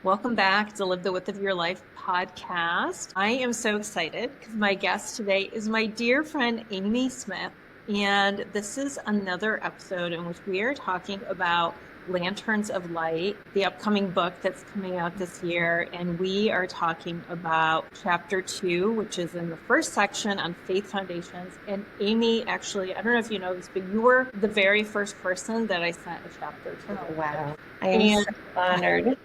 Welcome back to Live the Width of Your Life podcast. I am so excited because my guest today is my dear friend, Aimee Smith. And this is another episode in which we are talking about Lanterns of Light, the upcoming book that's coming out this year. And we are talking about chapter 2, which is in the first section on faith foundations. And Aimee, actually, I don't know if you know this, but you were the very first person that I sent a chapter to. Oh, wow. I am so honored.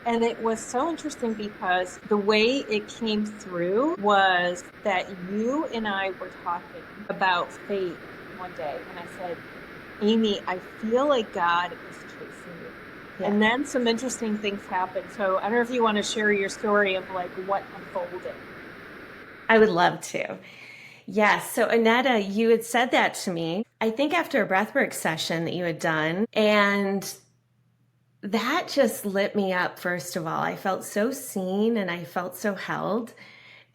And it was so interesting because the way it came through was that you and I were talking about faith one day. And I said, Aimee, I feel like God is chasing you. Yeah. And then some interesting things happened. So I don't know if you want to share your story of like what unfolded. I would love to. Yes. So Aneta, you had said that to me, I think after a breathwork session that you had done. And that just lit me up, first of all. I felt so seen and I felt so held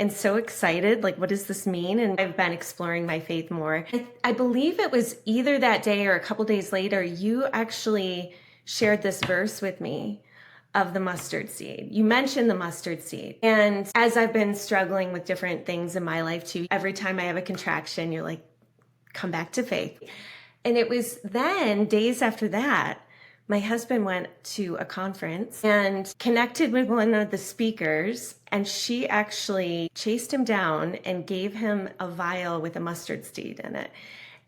and so excited. Like, what does this mean? And I've been exploring my faith more. I believe it was either that day or a couple days later, you actually shared this verse with me of the mustard seed. You mentioned the mustard seed. And as I've been struggling with different things in my life too, every time I have a contraction, you're like, come back to faith. And it was then, days after that, my husband went to a conference and connected with one of the speakers, and she actually chased him down and gave him a vial with a mustard seed in it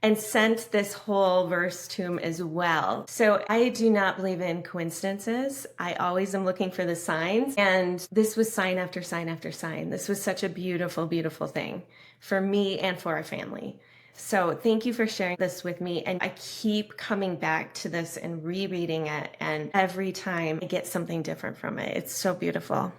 and sent this whole verse to him as well. So I do not believe in coincidences. I always am looking for the signs. And this was sign after sign after sign. This was such a beautiful, beautiful thing for me and for our family. So thank you for sharing this with me. And I keep coming back to this and rereading it. And every time I get something different from it. It's so beautiful.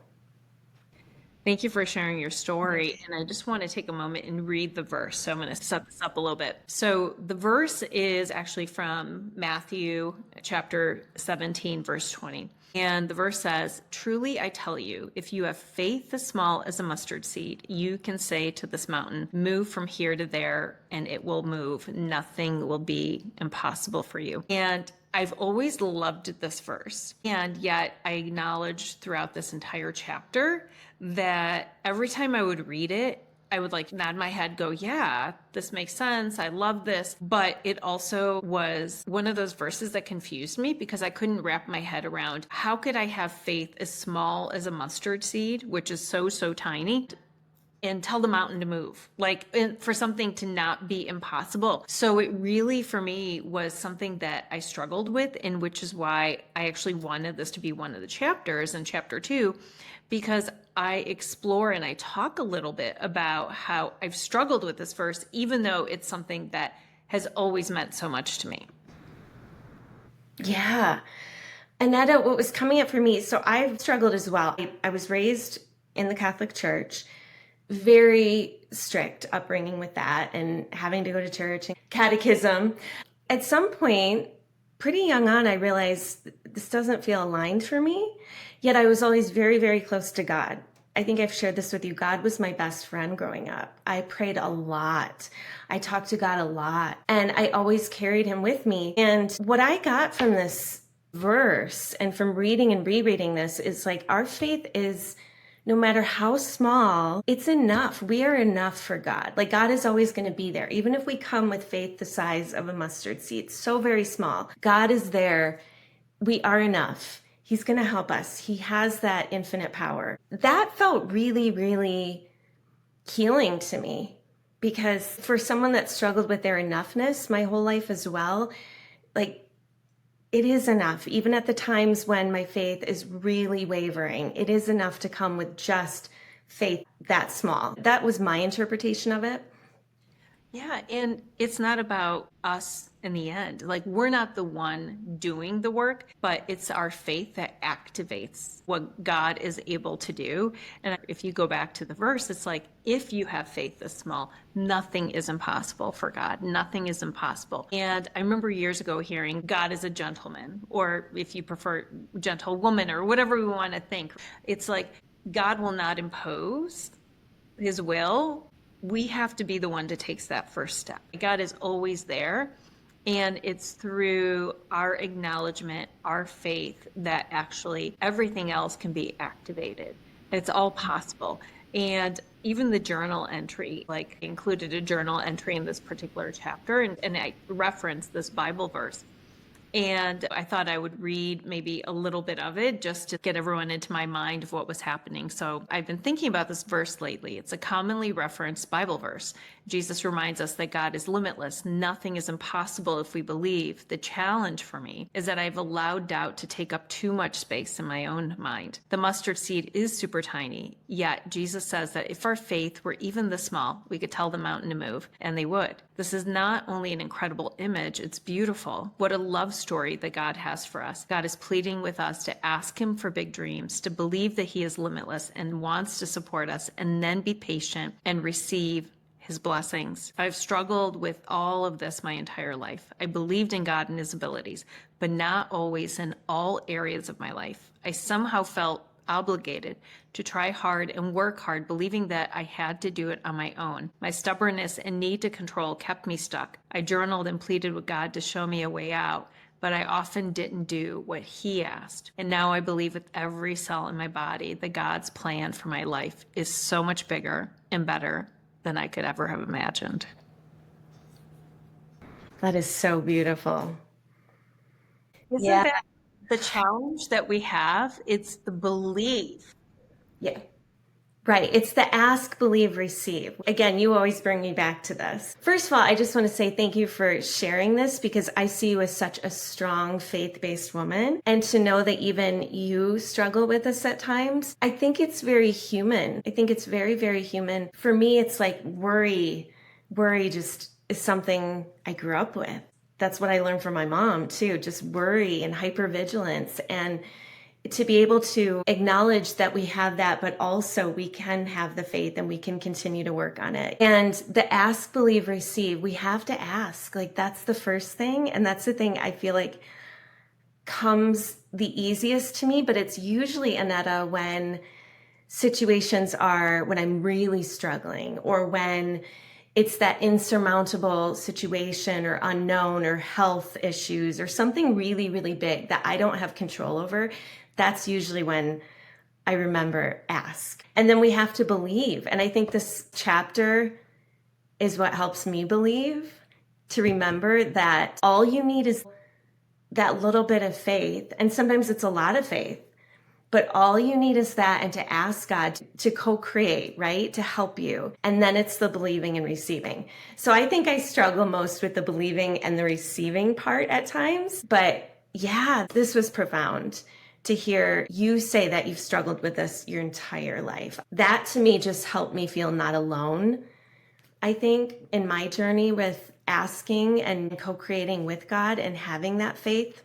Thank you for sharing your story. And I just want to take a moment and read the verse. So I'm going to set this up a little bit. So the verse is actually from Matthew chapter 17, verse 20. And the verse says, "Truly I tell you, if you have faith as small as a mustard seed, you can say to this mountain, 'Move from here to there,' and it will move. Nothing will be impossible for you." And I've always loved this verse. And yet I acknowledge throughout this entire chapter that every time I would read it, I would like nod my head, go, yeah, this makes sense. I love this. But it also was one of those verses that confused me because I couldn't wrap my head around how could I have faith as small as a mustard seed, which is so, so tiny, and tell the mountain to move, like for something to not be impossible. So it really, for me, was something that I struggled with, and which is why I actually wanted this to be one of the chapters in chapter 2, because I explore and I talk a little bit about how I've struggled with this verse, even though it's something that has always meant so much to me. Yeah. Aneta, what was coming up for me, so I've struggled as well. I was raised in the Catholic Church, very strict upbringing with that and having to go to church and catechism. At some point, pretty young on, I realized this doesn't feel aligned for me. Yet I was always very, very close to God. I think I've shared this with you. God was my best friend growing up. I prayed a lot. I talked to God a lot, and I always carried him with me. And what I got from this verse and from reading and rereading this is like our faith is, no matter how small, it's enough. We are enough for God. Like God is always going to be there. Even if we come with faith the size of a mustard seed, so very small, God is there. We are enough. He's going to help us. He has that infinite power. That felt really, really healing to me, because for someone that struggled with their enoughness my whole life as well, like it is enough. Even at the times when my faith is really wavering, it is enough to come with just faith that small. That was my interpretation of it. Yeah, and it's not about us in the end. Like, we're not the one doing the work, but it's our faith that activates what God is able to do. And if you go back to the verse, it's like, if you have faith this small, nothing is impossible for God. Nothing is impossible. And I remember years ago hearing God is a gentleman, or if you prefer, gentlewoman, or whatever we want to think. It's like God will not impose his will. We have to be the one to take that first step. God is always there. And it's through our acknowledgement, our faith, that actually everything else can be activated. It's all possible. And even the journal entry, like included a journal entry in this particular chapter, and I referenced this Bible verse. And I thought I would read maybe a little bit of it just to get everyone into my mind of what was happening. So I've been thinking about this verse lately. It's a commonly referenced Bible verse. Jesus reminds us that God is limitless. Nothing is impossible if we believe. The challenge for me is that I've allowed doubt to take up too much space in my own mind. The mustard seed is super tiny, yet Jesus says that if our faith were even this small, we could tell the mountain to move, and they would. This is not only an incredible image, it's beautiful. What a love story that God has for us. God is pleading with us to ask him for big dreams, to believe that he is limitless and wants to support us, and then be patient and receive his blessings. I've struggled with all of this my entire life. I believed in God and his abilities, but not always in all areas of my life. I somehow felt obligated to try hard and work hard, believing that I had to do it on my own. My stubbornness and need to control kept me stuck. I journaled and pleaded with God to show me a way out, but I often didn't do what he asked. And now I believe with every cell in my body that God's plan for my life is so much bigger and better than I could ever have imagined. That is so beautiful. Isn't Yeah. that the challenge that we have? It's the belief. Yeah. Right. It's the ask, believe, receive. Again, you always bring me back to this. First of all, I just want to say thank you for sharing this, because I see you as such a strong faith-based woman. And to know that even you struggle with this at times, I think it's very human. I think it's very, very human. For me, it's like worry. Worry just is something I grew up with. That's what I learned from my mom too, just worry and hypervigilance. And to be able to acknowledge that we have that, but also we can have the faith and we can continue to work on it. And the ask, believe, receive, we have to ask. Like, that's the first thing. And that's the thing I feel like comes the easiest to me, but it's usually, Aneta, when situations are when I'm really struggling, or when it's that insurmountable situation or unknown or health issues or something really, really big that I don't have control over. That's usually when I remember ask. And then we have to believe. And I think this chapter is what helps me believe, to remember that all you need is that little bit of faith. And sometimes it's a lot of faith, but all you need is that, and to ask God to co-create, right? To help you. And then it's the believing and receiving. So I think I struggle most with the believing and the receiving part at times. But yeah, this was profound to hear you say that you've struggled with this your entire life. That to me just helped me feel not alone, I think, in my journey with asking and co-creating with God and having that faith.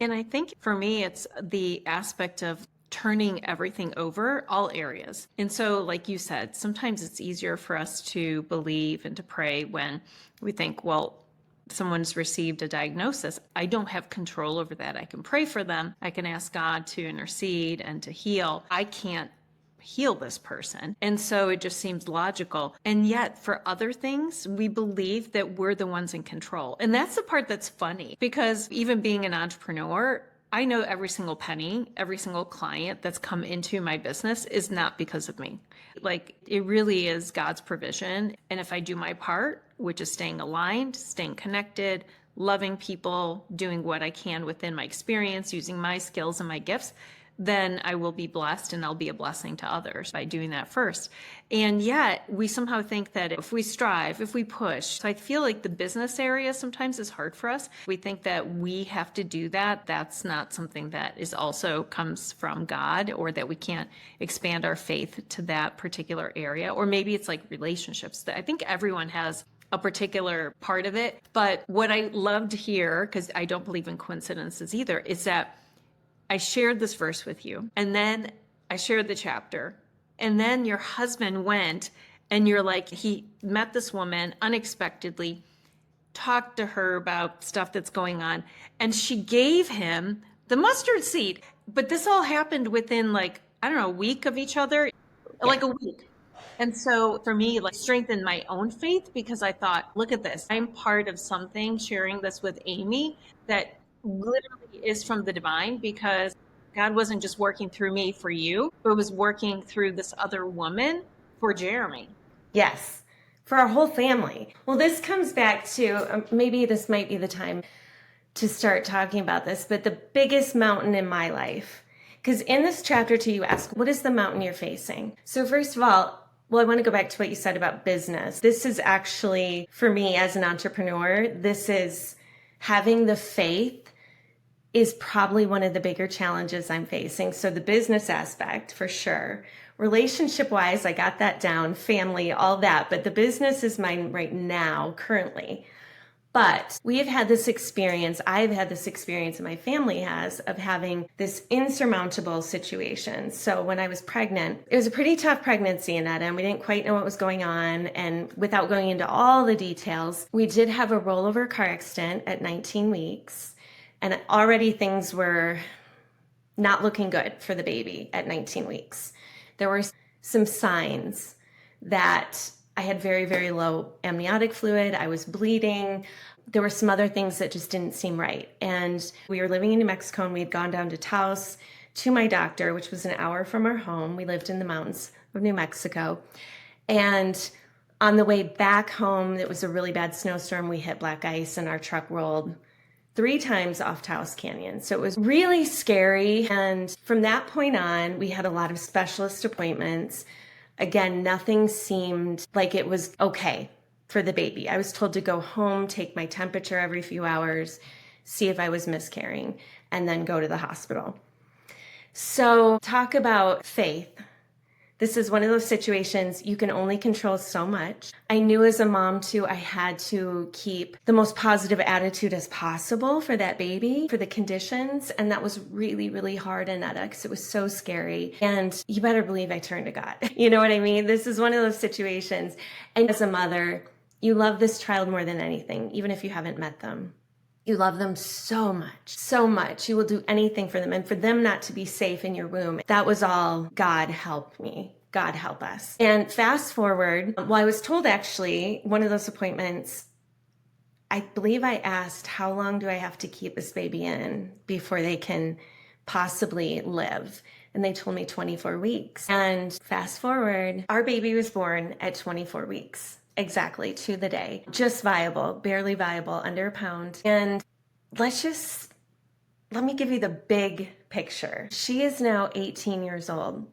And I think for me, it's the aspect of turning everything over, all areas. And so, like you said, sometimes it's easier for us to believe and to pray when we think, well, someone's received a diagnosis. I don't have control over that. I can pray for them. I can ask God to intercede and to heal. I can't heal this person. And so it just seems logical. And yet for other things, we believe that we're the ones in control. And that's the part that's funny, because even being an entrepreneur, I know every single penny, every single client that's come into my business is not because of me. Like, it really is God's provision. And if I do my part, which is staying aligned, staying connected, loving people, doing what I can within my experience, using my skills and my gifts, then I will be blessed and I'll be a blessing to others by doing that first. And yet we somehow think that if we strive, if we push, so I feel like the business area sometimes is hard for us. We think that we have to do that. That's not something that is also comes from God, or that we can't expand our faith to that particular area. Or maybe it's like relationships. I think everyone has a particular part of it. But what I loved here, because I don't believe in coincidences either, is that I shared this verse with you, and then I shared the chapter, and then your husband went, and you're like, he met this woman unexpectedly, talked to her about stuff that's going on, and she gave him the mustard seed. But this all happened within, like, I don't know, a week of each other, Yeah. like a week. And so for me, like strengthened my own faith because I thought, look at this. I'm part of something sharing this with Aimee that literally is from the divine because God wasn't just working through me for you, but was working through this other woman for Jeremy. Yes, for our whole family. Well, this comes back to maybe this might be the time to start talking about this, but the biggest mountain in my life. Because in this chapter 2, you ask, what is the mountain you're facing? So, first of all, well, I want to go back to what you said about business. This is actually, for me as an entrepreneur, this is having the faith is probably one of the bigger challenges I'm facing. So the business aspect for sure. Relationship wise, I got that down, family, all that. But the business is mine right now, currently. But we have had this experience, I've had this experience, and my family has, of having this insurmountable situation. So when I was pregnant, it was a pretty tough pregnancy, Aneta, and we didn't quite know what was going on. And without going into all the details, we did have a rollover car accident at 19 weeks. And already things were not looking good for the baby at 19 weeks. There were some signs that I had very, very low amniotic fluid. I was bleeding. There were some other things that just didn't seem right. And we were living in New Mexico, and we had gone down to Taos to my doctor, which was an hour from our home. We lived in the mountains of New Mexico. And on the way back home, it was a really bad snowstorm. We hit black ice and our truck rolled 3 times off Taos Canyon. So it was really scary. And from that point on, we had a lot of specialist appointments. Again, nothing seemed like it was okay for the baby. I was told to go home, take my temperature every few hours, see if I was miscarrying, and then go to the hospital. So talk about faith. This is one of those situations you can only control so much. I knew as a mom too, I had to keep the most positive attitude as possible for that baby, for the conditions. And that was really, really hard, Aneta, because it was so scary. And you better believe I turned to God. You know what I mean? This is one of those situations. And as a mother, you love this child more than anything, even if you haven't met them. You love them so much, so much. You will do anything for them. And for them not to be safe in your womb, that was all God help me. God help us. And fast forward, well, I was told actually, one of those appointments, I believe I asked, how long do I have to keep this baby in before they can possibly live? And they told me 24 weeks. And fast forward, our baby was born at 24 weeks. Exactly, to the day. Just viable, barely viable, under a pound. And let me give you the big picture. She is now 18 years old.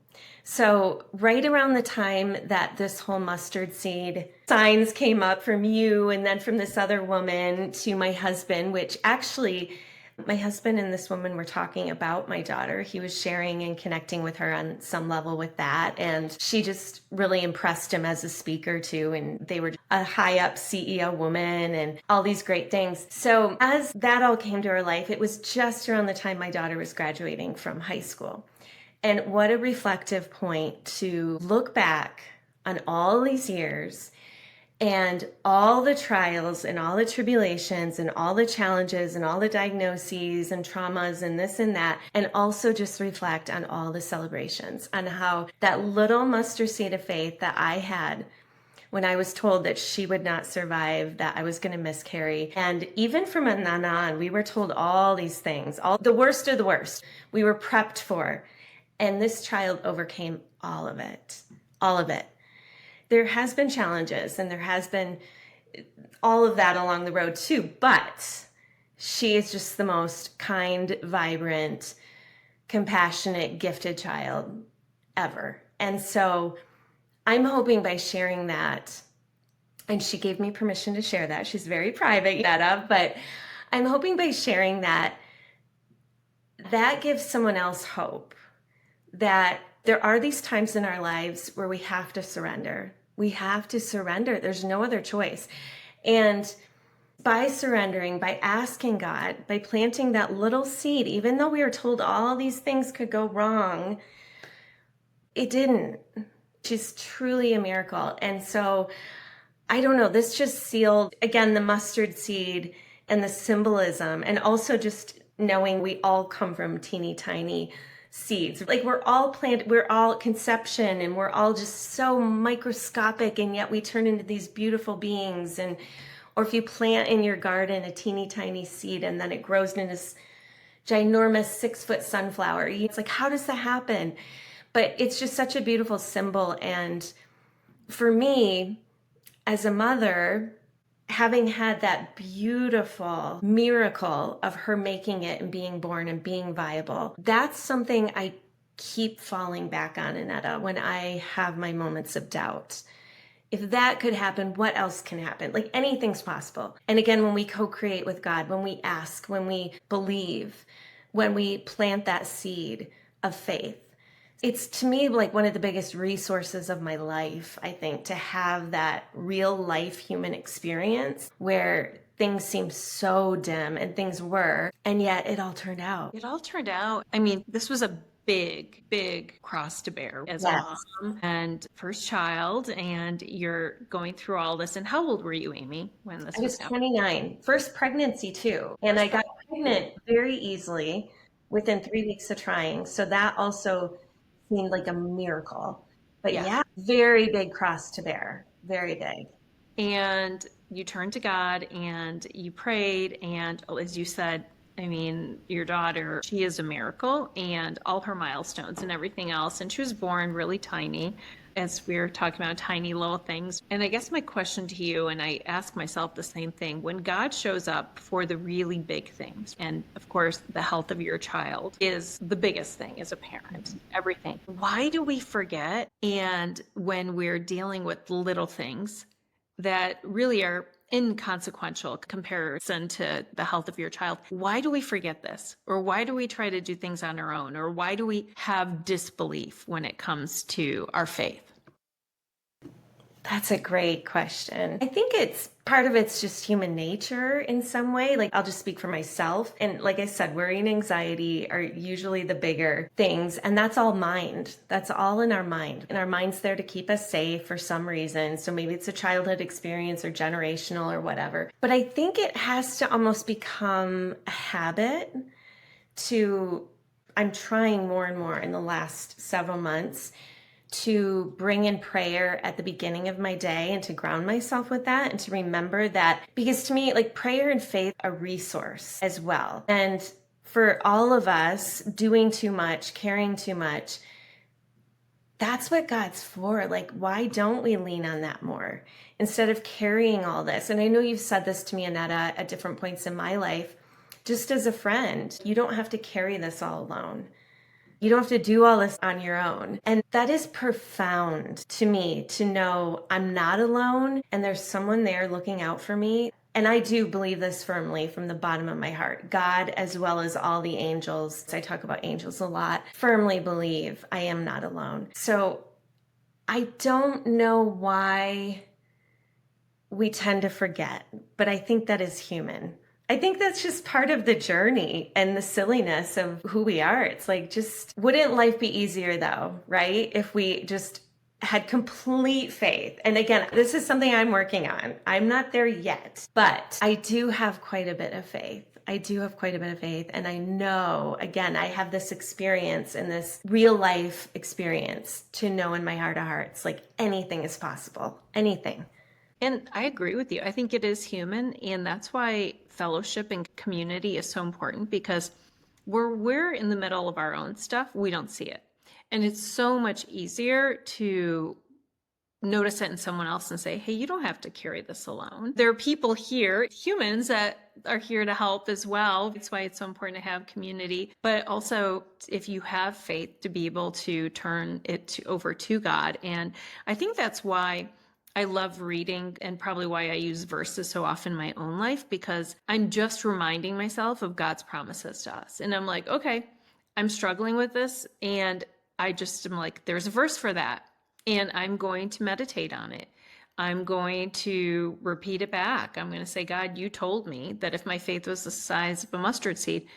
So right around the time that this whole mustard seed signs came up from you and then from this other woman to my husband, which actually my husband and this woman were talking about my daughter. He was sharing and connecting with her on some level with that. And she just really impressed him as a speaker too. And they were a high up CEO woman and all these great things. So as that all came to her life, it was just around the time my daughter was graduating from high school. And what a reflective point to look back on all these years and all the trials and all the tribulations and all the challenges and all the diagnoses and traumas and this and that, and also just reflect on all the celebrations, on how that little mustard seed of faith that I had when I was told that she would not survive, that I was going to miscarry. And even from then on, we were told all these things, all the worst of the worst, we were prepped for. And this child overcame all of it, all of it. There has been challenges and there has been all of that along the road too, but she is just the most kind, vibrant, compassionate, gifted child ever. And so I'm hoping by sharing that, and she gave me permission to share that. She's very private, but I'm hoping by sharing that, that gives someone else hope that there are these times in our lives where we have to surrender. We have to surrender. There's no other choice. And by surrendering, by asking God, by planting that little seed, even though we were told all these things could go wrong, it didn't. She's truly a miracle. And so, I don't know, this just sealed, again, the mustard seed and the symbolism, and also just knowing we all come from teeny tiny seeds. Like we're all planted, we're all conception, and we're all just so microscopic, and yet we turn into these beautiful beings. And or if you plant in your garden a teeny tiny seed and then it grows into this ginormous 6 foot sunflower. It's like, how does that happen? But it's just such a beautiful symbol. And for me, as a mother, having had that beautiful miracle of her making it and being born and being viable, that's something I keep falling back on, Aneta, when I have my moments of doubt. If that could happen, what else can happen? Like anything's possible. And again, when we co-create with God, when we ask, when we believe, when we plant that seed of faith, it's to me like one of the biggest resources of my life, I think, to have that real life human experience where things seem so dim and things were, and yet it all turned out. It all turned out. I mean, this was a big, big cross to bear as a Yes. mom and first child, and you're going through all this. And how old were you, Aimee, when this I was was happening? 29, first pregnancy too. And I got pregnant very easily within 3 weeks of trying. So that also seemed like a miracle. But Yeah. yeah, very big cross to bear. Very big. And you turned to God and you prayed. And as you said, I mean, your daughter, she is a miracle and all her milestones and everything else. And she was born really tiny, as we were talking about tiny little things. And I guess my question to you, and I ask myself the same thing, when God shows up for the really big things, and of course, the health of your child is the biggest thing as a parent, everything. Why do we forget? And when we're dealing with little things, that really are inconsequential comparison to the health of your child. Why do we forget this? Or why do we try to do things on our own? Or why do we have disbelief when it comes to our faith? That's a great question. I think it's part of it's just human nature in some way. Like I'll just speak for myself. And like I said, worry and anxiety are usually the bigger things. And that's all mind. That's all in our mind. And our mind's there to keep us safe for some reason. So maybe it's a childhood experience or generational or whatever. But I think it has to almost become a habit to, I'm trying more and more in the last several months to bring in prayer at the beginning of my day and to ground myself with that and to remember that, because to me, like prayer and faith are a resource as well. And for all of us doing too much, caring too much, that's what God's for. Like, why don't we lean on that more instead of carrying all this? And I know you've said this to me, Aneta, at different points in my life. Just as a friend, you don't have to carry this all alone. You don't have to do all this on your own. And that is profound to me to know I'm not alone and there's someone there looking out for me. And I do believe this firmly from the bottom of my heart. God, as well as all the angels, I talk about angels a lot, firmly believe I am not alone. So I don't know why we tend to forget, but I think that is human. I think that's just part of the journey and the silliness of who we are. It's like, just wouldn't life be easier though, right? If we just had complete faith. And again, this is something I'm working on. I'm not there yet, but I do have quite a bit of faith. I do have quite a bit of faith. And I know, again, I have this experience and this real life experience to know in my heart of hearts, like anything is possible, anything. And I agree with you. I think it is human. And that's why fellowship and community is so important, because we're in the middle of our own stuff, we don't see it. And it's so much easier to notice it in someone else and say, hey, you don't have to carry this alone. There are people here, humans that are here to help as well. That's why it's so important to have community. But also, if you have faith, to be able to turn it over to God. And I think that's why I love reading, and probably why I use verses so often in my own life, because I'm just reminding myself of God's promises to us. And I'm like, okay, I'm struggling with this. And I just am like, there's a verse for that. And I'm going to meditate on it. I'm going to repeat it back. I'm going to say, God, you told me that if my faith was the size of a mustard seed,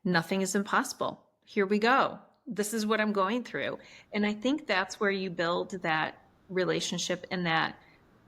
nothing is impossible. Here we go. This is what I'm going through. And I think that's where you build that relationship and that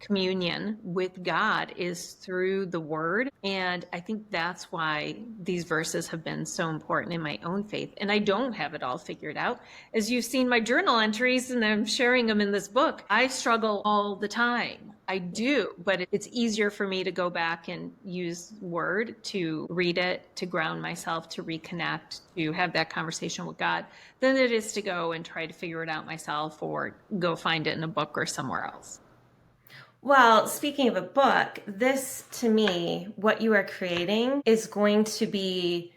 communion with God is through the word. And I think that's why these verses have been so important in my own faith. And I don't have it all figured out. As you've seen my journal entries, and I'm sharing them in this book, I struggle all the time. I do, but it's easier for me to go back and use word, to read it, to ground myself, to reconnect, to have that conversation with God, than it is to go and try to figure it out myself or go find it in a book or somewhere else. Well, speaking of a book, this to me, what you are creating is going to be,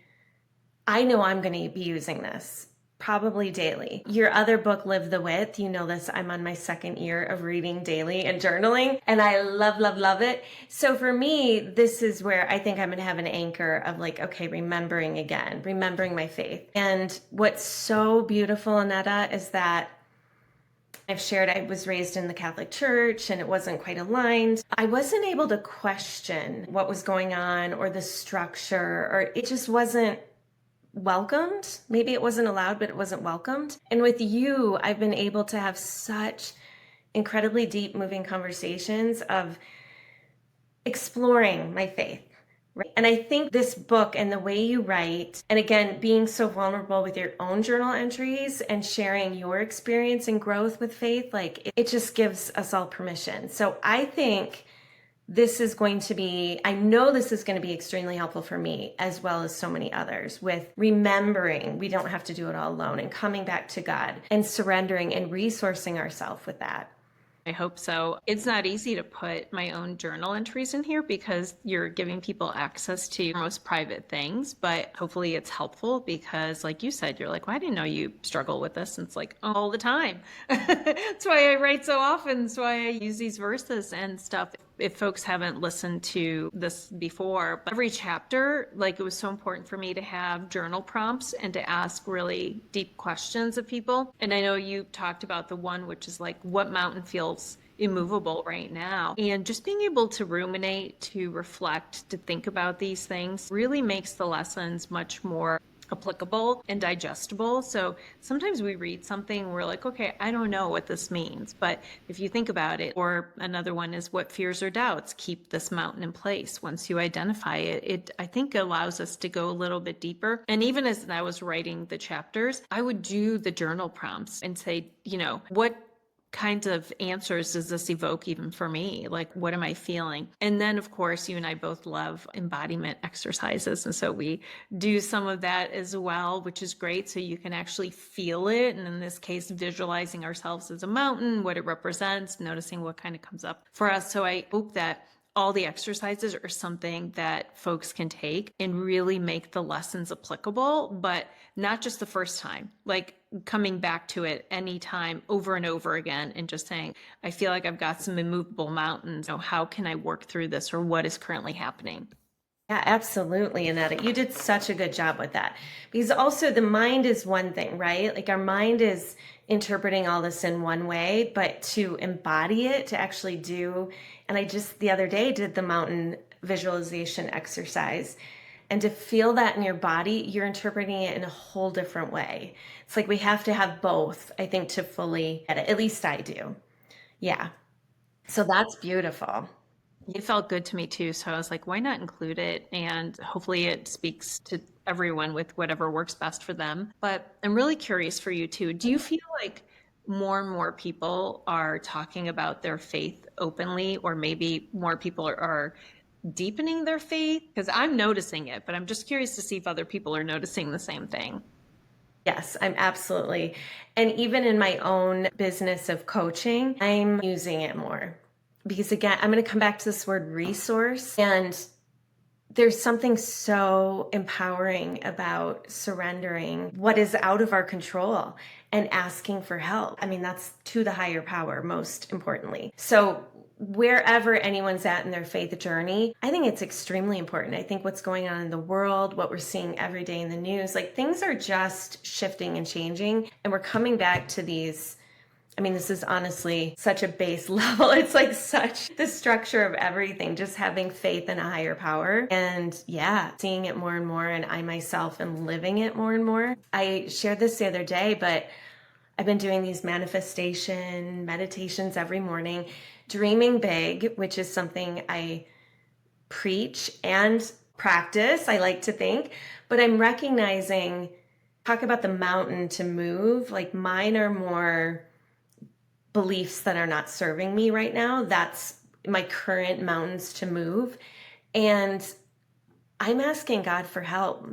I know I'm going to be using this probably daily. Your other book, Live the Width, you know this, I'm on my second year of reading daily and journaling, and I love, love, love it. So for me, this is where I think I'm going to have an anchor of like, okay, remembering again, remembering my faith. And what's so beautiful, Aneta, is that I've shared I was raised in the Catholic Church and it wasn't quite aligned. I wasn't able to question what was going on or the structure, or it just wasn't welcomed. Maybe it wasn't allowed, but it wasn't welcomed. And with you, I've been able to have such incredibly deep, moving conversations of exploring my faith. Right. And I think this book and the way you write, and again, being so vulnerable with your own journal entries and sharing your experience and growth with faith, like it just gives us all permission. So I think this is going to be, I know this is going to be extremely helpful for me as well as so many others with remembering we don't have to do it all alone and coming back to God and surrendering and resourcing ourselves with that. I hope so. It's not easy to put my own journal entries in here because you're giving people access to your most private things, but hopefully it's helpful because like you said, you're like, well, I didn't know you struggle with this. And it's like all the time. That's why I write so often. That's why I use these verses and stuff. If folks haven't listened to this before, but every chapter, like it was so important for me to have journal prompts and to ask really deep questions of people. And I know you talked about the one, which is like, what mountain feels immovable right now? And just being able to ruminate, to reflect, to think about these things really makes the lessons much more applicable and digestible. So sometimes we read something, we're like, okay, I don't know what this means. But if you think about it, or another one is what fears or doubts keep this mountain in place. Once you identify it, it I think allows us to go a little bit deeper. And even as I was writing the chapters, I would do the journal prompts and say, what kinds of answers does this evoke even for me? Like, what am I feeling? And then, of course, you and I both love embodiment exercises. And so we do some of that as well, which is great. So you can actually feel it. And in this case, visualizing ourselves as a mountain, what it represents, noticing what kind of comes up for us. So I hope that all the exercises are something that folks can take and really make the lessons applicable, but not just the first time, like coming back to it anytime over and over again and just saying, I feel like I've got some immovable mountains. How can I work through this, or what is currently happening? Yeah, absolutely, Aneta. You did such a good job with that. Because also the mind is one thing, right? Like our mind is interpreting all this in one way, but to embody it, to actually do, and I just the other day did the mountain visualization exercise. And to feel that in your body, you're interpreting it in a whole different way. It's like we have to have both, I think, to fully get it. At least I do. Yeah. So that's beautiful. It felt good to me too. So I was like, why not include it? And hopefully it speaks to everyone with whatever works best for them. But I'm really curious for you too. Do you feel like more and more people are talking about their faith openly, or maybe more people are deepening their faith? Because I'm noticing it, but I'm just curious to see if other people are noticing the same thing. Yes, I'm absolutely. And even in my own business of coaching, I'm using it more. Because again, I'm going to come back to this word resource. And there's something so empowering about surrendering what is out of our control and asking for help. I mean, that's to the higher power, most importantly. So wherever anyone's at in their faith journey, I think it's extremely important. I think what's going on in the world, what we're seeing every day in the news, like things are just shifting and changing. And we're coming back to these, I mean, this is honestly such a base level. It's like such the structure of everything, just having faith in a higher power. And yeah, seeing it more and more. And I myself am living it more and more. I shared this the other day, but I've been doing these manifestation meditations every morning, dreaming big, which is something I preach and practice, I like to think, but I'm recognizing, talk about the mountain to move, like mine are more beliefs that are not serving me right now. That's my current mountains to move. And I'm asking God for help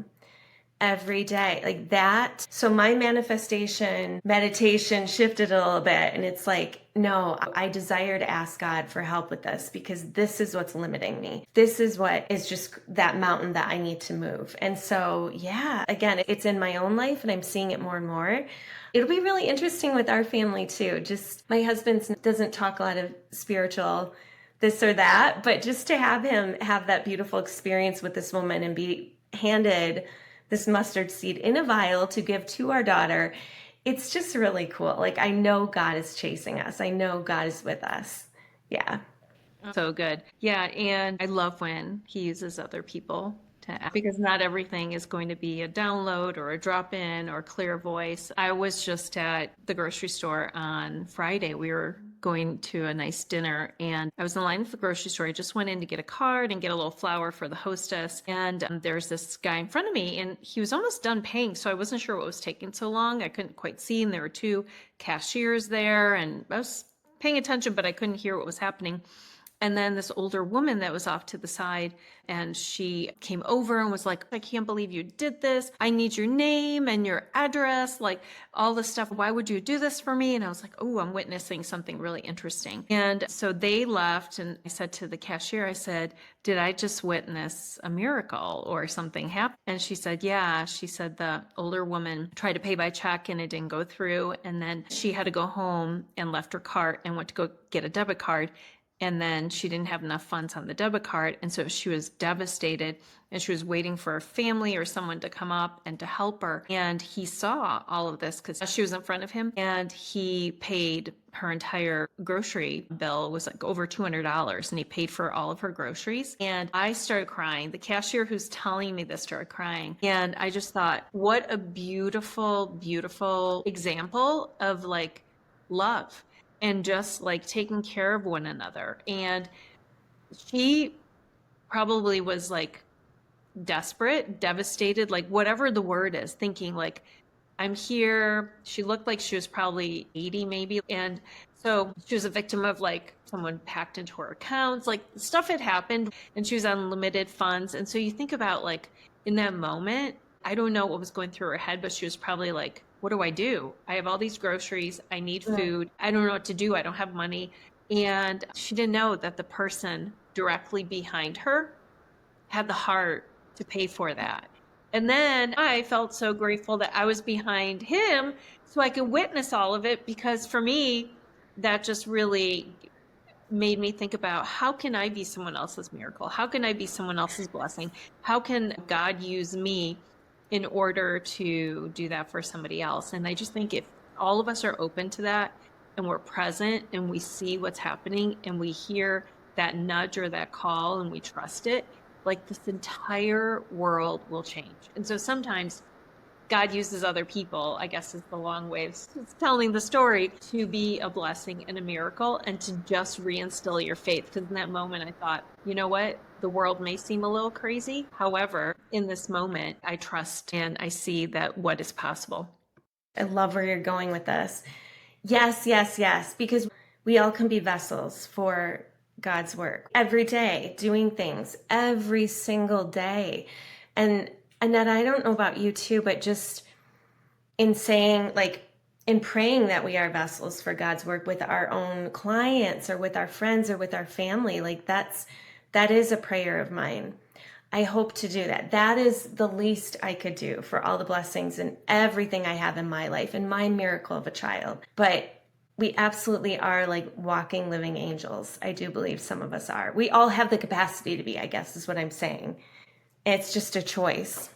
every day, like that. So my manifestation meditation shifted a little bit, and it's like, no, I desire to ask God for help with this because this is what's limiting me. This is what is just that mountain that I need to move. And so, yeah, again, it's in my own life and I'm seeing it more and more. It'll be really interesting with our family too. Just my husband doesn't talk a lot of spiritual this or that, but just to have him have that beautiful experience with this woman and be handed this mustard seed in a vial to give to our daughter, it's just really cool. Like, I know God is chasing us. I know God is with us. Yeah. So good. Yeah, and I love when he uses other people to act because not everything is going to be a download or a drop in or clear voice. I was just at the grocery store on Friday. We were going to a nice dinner and I was in line at the grocery store. I just went in to get a card and get a little flower for the hostess. And there's this guy in front of me and he was almost done paying. So I wasn't sure what was taking so long. I couldn't quite see. And there were two cashiers there and I was paying attention, but I couldn't hear what was happening. And then this older woman that was off to the side, and she came over and was like, I can't believe you did this. I need your name and your address, like all this stuff. Why would you do this for me? And I was like, oh, I'm witnessing something really interesting. And so they left, and I said to the cashier, I said, did I just witness a miracle or something happen? And she said, yeah. She said the older woman tried to pay by check and it didn't go through. And then she had to go home and left her cart and went to go get a debit card. And then she didn't have enough funds on the debit card. And so she was devastated and she was waiting for her family or someone to come up and to help her. And he saw all of this because she was in front of him and he paid her entire grocery bill. It was like over $200 and he paid for all of her groceries. And I started crying. The cashier who's telling me this started crying. And I just thought, what a beautiful, beautiful example of like love and just like taking care of one another. And she probably was like desperate, devastated, like whatever the word is, thinking like, I'm here. She looked like she was probably 80 maybe. And so she was a victim of like someone packed into her accounts, like stuff had happened and she was on limited funds. And so you think about like in that moment, I don't know what was going through her head, but she was probably like, what do I do? I have all these groceries. I need food. I don't know what to do. I don't have money. And she didn't know that the person directly behind her had the heart to pay for that. And then I felt so grateful that I was behind him so I could witness all of it because for me, that just really made me think about how can I be someone else's miracle? How can I be someone else's blessing? How can God use me in order to do that for somebody else? And I just think if all of us are open to that and we're present and we see what's happening and we hear that nudge or that call and we trust it, like this entire world will change. And so sometimes God uses other people, I guess is the long way of telling the story, to be a blessing and a miracle and to just reinstill your faith. Because in that moment, I thought, you know what? The world may seem a little crazy. However, in this moment, I trust and I see that what is possible. I love where you're going with this. Yes, yes, yes, because we all can be vessels for God's work every day, doing things every single day. And Annette, I don't know about you too, but just in saying, like, in praying that we are vessels for God's work with our own clients or with our friends or with our family, like that is a prayer of mine. I hope to do that. That is the least I could do for all the blessings and everything I have in my life and my miracle of a child. But we absolutely are like walking, living angels. I do believe some of us are. We all have the capacity to be, I guess is what I'm saying. It's just a choice.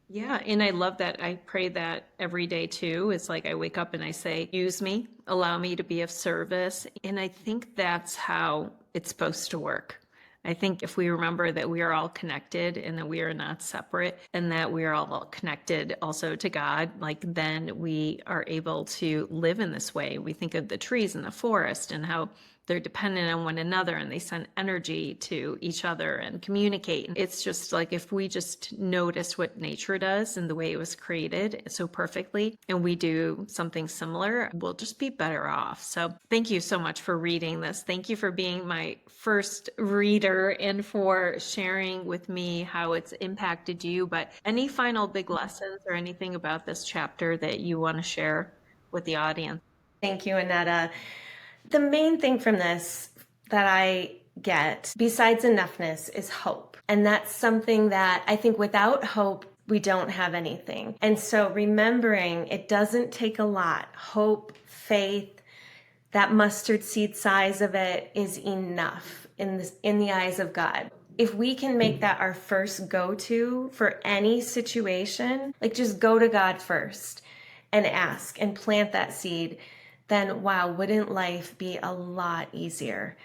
Yeah, and I love that. I pray that every day too. It's like I wake up and I say, use me, allow me to be of service. And I think that's how it's supposed to work. I think if we remember that we are all connected and that we are not separate and that we are all connected also to God, like then we are able to live in this way. We think of the trees in the forest and how they're dependent on one another and they send energy to each other and communicate. It's just like if we just notice what nature does and the way it was created so perfectly, and we do something similar, we'll just be better off. So thank you so much for reading this. Thank you for being my first reader and for sharing with me how it's impacted you. But any final big lessons or anything about this chapter that you want to share with the audience? Thank you, Aneta. The main thing from this that I get, besides enoughness, is hope. And that's something that I think without hope, we don't have anything. And so remembering it doesn't take a lot. Hope, faith, that mustard seed size of it is enough in the eyes of God. If we can make that our first go-to for any situation, like just go to God first and ask and plant that seed, then wow, wouldn't life be a lot easier,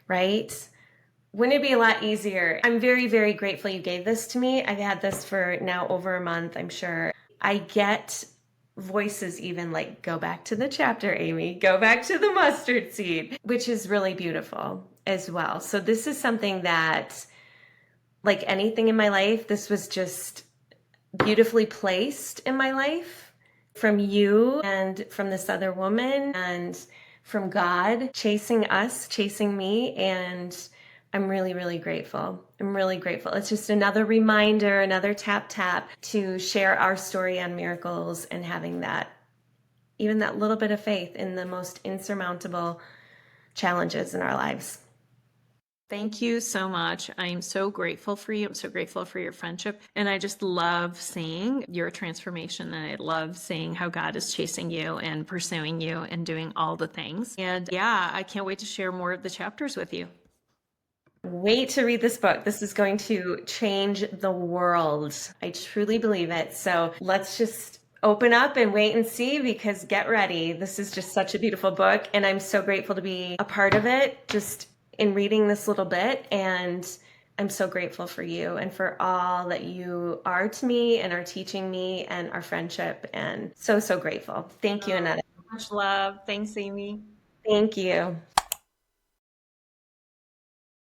right? Wouldn't it be a lot easier? I'm very, very grateful you gave this to me. I've had this for now over a month, I'm sure. I get voices even like, go back to the chapter, Aimee, go back to the mustard seed, which is really beautiful as well. So this is something that, like anything in my life, this was just beautifully placed in my life from you and from this other woman and from God chasing us, chasing me. And I'm really, really grateful. I'm really grateful. It's just another reminder, another tap, tap to share our story on miracles and having that, even that little bit of faith in the most insurmountable challenges in our lives. Thank you so much. I'm so grateful for you. I'm so grateful for your friendship. And I just love seeing your transformation. And I love seeing how God is chasing you and pursuing you and doing all the things. And yeah, I can't wait to share more of the chapters with you. Wait to read this book. This is going to change the world. I truly believe it. So let's just open up and wait and see, because get ready. This is just such a beautiful book. And I'm so grateful to be a part of it, just in reading this little bit. And I'm so grateful for you and for all that you are to me and are teaching me and our friendship. And so, so grateful. Thank you, Aneta. Much love. Thanks, Aimee. Thank you.